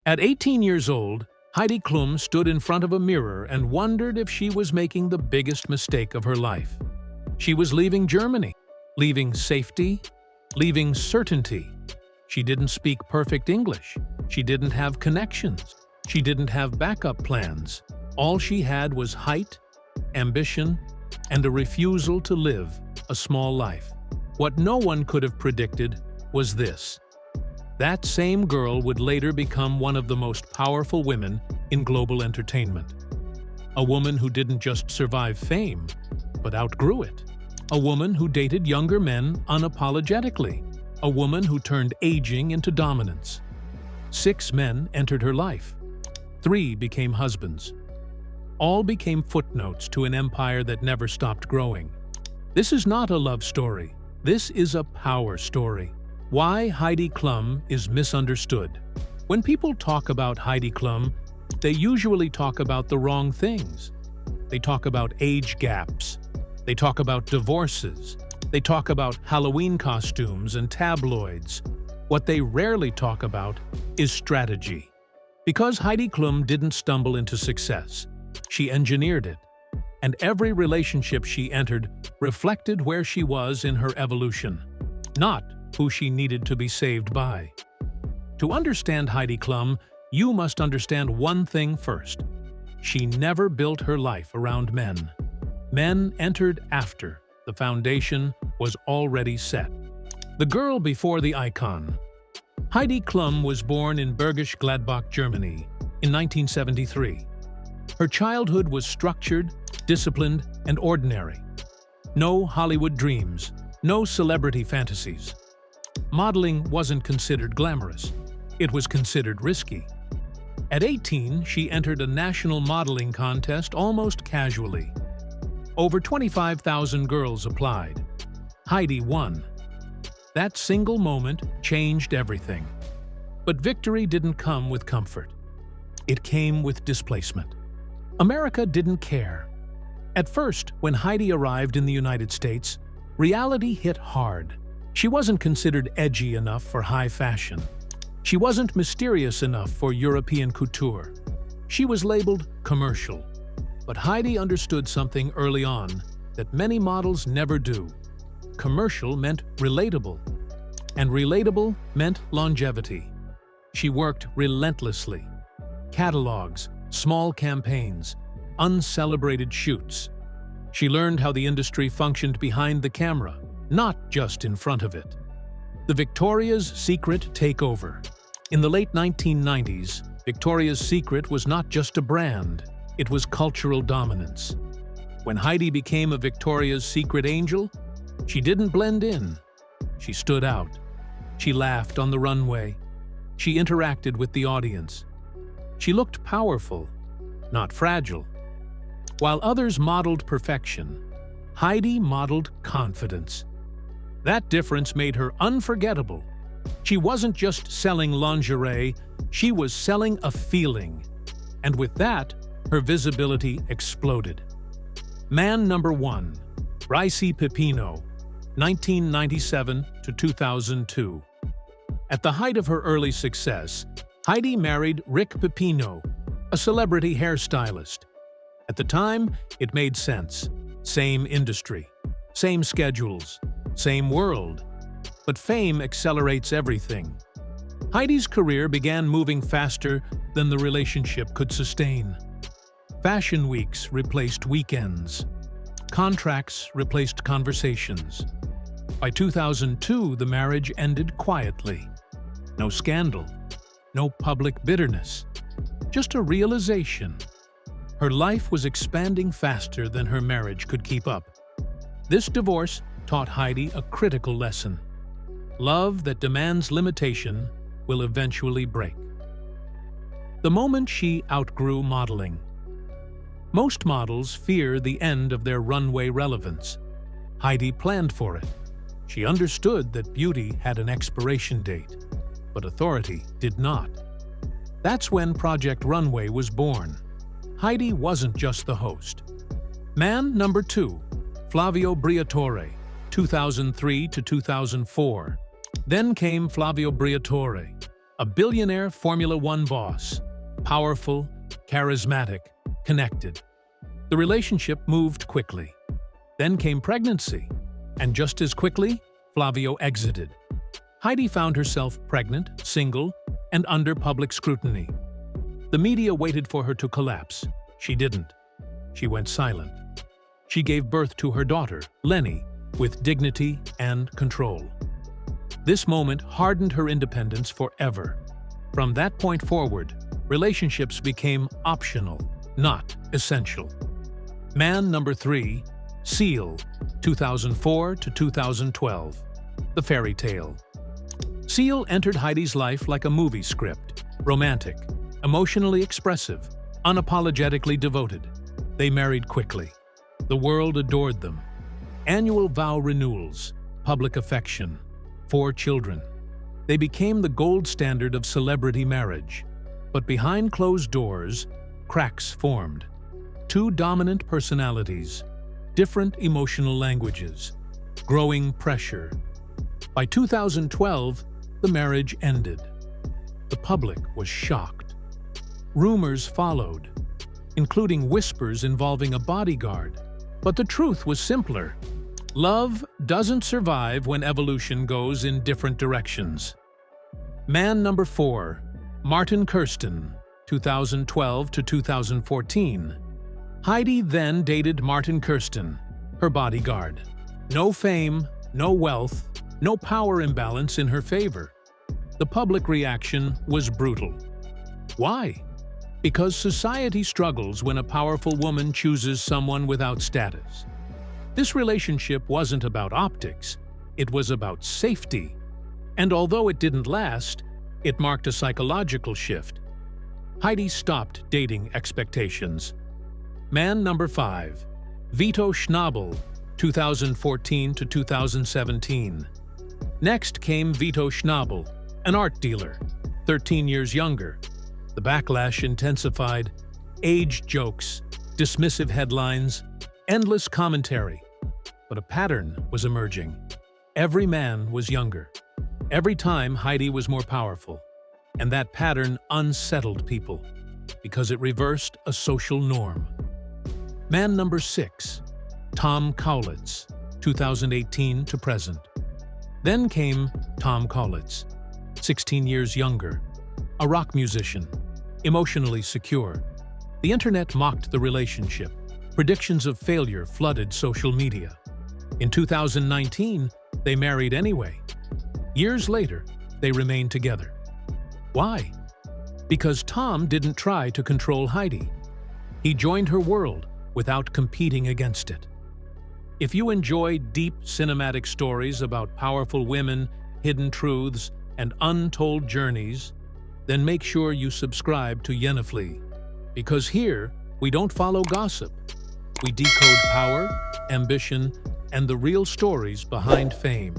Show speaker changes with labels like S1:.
S1: At 18 years old, Heidi Klum stood in front of a mirror and wondered if she was making the biggest mistake of her life. She was leaving Germany, leaving safety, leaving certainty. She didn't speak perfect English. She didn't have connections. She didn't have backup plans. All she had was height, ambition, and a refusal to live a small life. What no one could have predicted was this. That same girl would later become one of the most powerful women in global entertainment. A woman who didn't just survive fame, but outgrew it. A woman who dated younger men unapologetically. A woman who turned aging into dominance. 6 men entered her life. 3 became husbands. All became footnotes to an empire that never stopped growing. This is not a love story. This is a power story. Why Heidi Klum is misunderstood. When people talk about Heidi Klum, they usually talk about the wrong things. They talk about age gaps. They talk about divorces. They talk about Halloween costumes and tabloids. What they rarely talk about is strategy. Because Heidi Klum didn't stumble into success, she engineered it. And every relationship she entered reflected where she was in her evolution, not who she needed to be saved by. To understand Heidi Klum, you must understand one thing first. She never built her life around men. Men entered after the foundation was already set. The girl before the icon. Heidi Klum was born in Bergisch Gladbach, Germany, in 1973. Her childhood was structured, disciplined, and ordinary. No Hollywood dreams, no celebrity fantasies. Modeling wasn't considered glamorous. It was considered risky. At 18, she entered a national modeling contest almost casually. Over 25,000 girls applied. Heidi won. That single moment changed everything. But victory didn't come with comfort. It came with displacement. America didn't care. At first, when Heidi arrived in the United States, reality hit hard. She wasn't considered edgy enough for high fashion. She wasn't mysterious enough for European couture. She was labeled commercial. But Heidi understood something early on that many models never do. Commercial meant relatable, and relatable meant longevity. She worked relentlessly. Catalogs, small campaigns, uncelebrated shoots. She learned how the industry functioned behind the camera, not just in front of it. The Victoria's Secret takeover. In the late 1990s, Victoria's Secret was not just a brand, it was cultural dominance. When Heidi became a Victoria's Secret angel, she didn't blend in. She stood out. She laughed on the runway. She interacted with the audience. She looked powerful, not fragile. While others modeled perfection, Heidi modeled confidence. That difference made her unforgettable. She wasn't just selling lingerie, she was selling a feeling. And with that, her visibility exploded. Man number 1, Ric Pipino, 1997 to 2002. At the height of her early success, Heidi married Ric Pipino, a celebrity hairstylist. At the time, it made sense. Same industry, same schedules, same world. But fame accelerates everything. Heidi's career began moving faster than the relationship could sustain. Fashion weeks replaced weekends. Contracts replaced conversations. By 2002, the marriage ended quietly. No scandal, no public bitterness, just a realization. Her life was expanding faster than her marriage could keep up. This divorce taught Heidi a critical lesson. Love that demands limitation will eventually break. The moment she outgrew modeling. Most models fear the end of their runway relevance. Heidi planned for it. She understood that beauty had an expiration date, but authority did not. That's when Project Runway was born. Heidi wasn't just the host. Man number 2, Flavio Briatore, 2003 to 2004. Then came Flavio Briatore, a billionaire Formula One boss, powerful, charismatic, connected. The relationship moved quickly. Then came pregnancy, and just as quickly, Flavio exited. Heidi found herself pregnant, single, and under public scrutiny. The media waited for her to collapse. She didn't. She went silent. She gave birth to her daughter, Lenny, with dignity and control. This moment hardened her independence forever. From that point forward, relationships became optional, not essential. Man number 3, Seal, 2004 to 2012. The Fairy Tale. Seal entered Heidi's life like a movie script, romantic, emotionally expressive, unapologetically devoted. They married quickly. The world adored them. Annual vow renewals, public affection, 4 children. They became the gold standard of celebrity marriage. But behind closed doors, cracks formed. 2 dominant personalities, different emotional languages, growing pressure. By 2012, the marriage ended. The public was shocked. Rumors followed, including whispers involving a bodyguard. But the truth was simpler. Love doesn't survive when evolution goes in different directions. Man number 4, Martin Kirsten, 2012 to 2014. Heidi then dated Martin Kirsten, her bodyguard. No fame, no wealth, no power imbalance in her favor. The public reaction was brutal. Why? Because society struggles when a powerful woman chooses someone without status. This relationship wasn't about optics, it was about safety. And although it didn't last, it marked a psychological shift. Heidi stopped dating expectations. Man number 5, Vito Schnabel, 2014 to 2017. Next came Vito Schnabel, an art dealer, 13 years younger. The backlash intensified. Age jokes, dismissive headlines, endless commentary. But a pattern was emerging. Every man was younger. Every time Heidi was more powerful. And that pattern unsettled people because it reversed a social norm. Man number 6, Tom Kaulitz, 2018 to present. Then came Tom Kaulitz, 16 years younger, a rock musician, emotionally secure. The internet mocked the relationship. Predictions of failure flooded social media. In 2019, they married anyway. Years later, they remained together. Why? Because Tom didn't try to control Heidi. He joined her world without competing against it. If you enjoy deep cinematic stories about powerful women, hidden truths, and untold journeys, then make sure you subscribe to YENIFLY. Because here, we don't follow gossip. We decode power, ambition, and the real stories behind fame.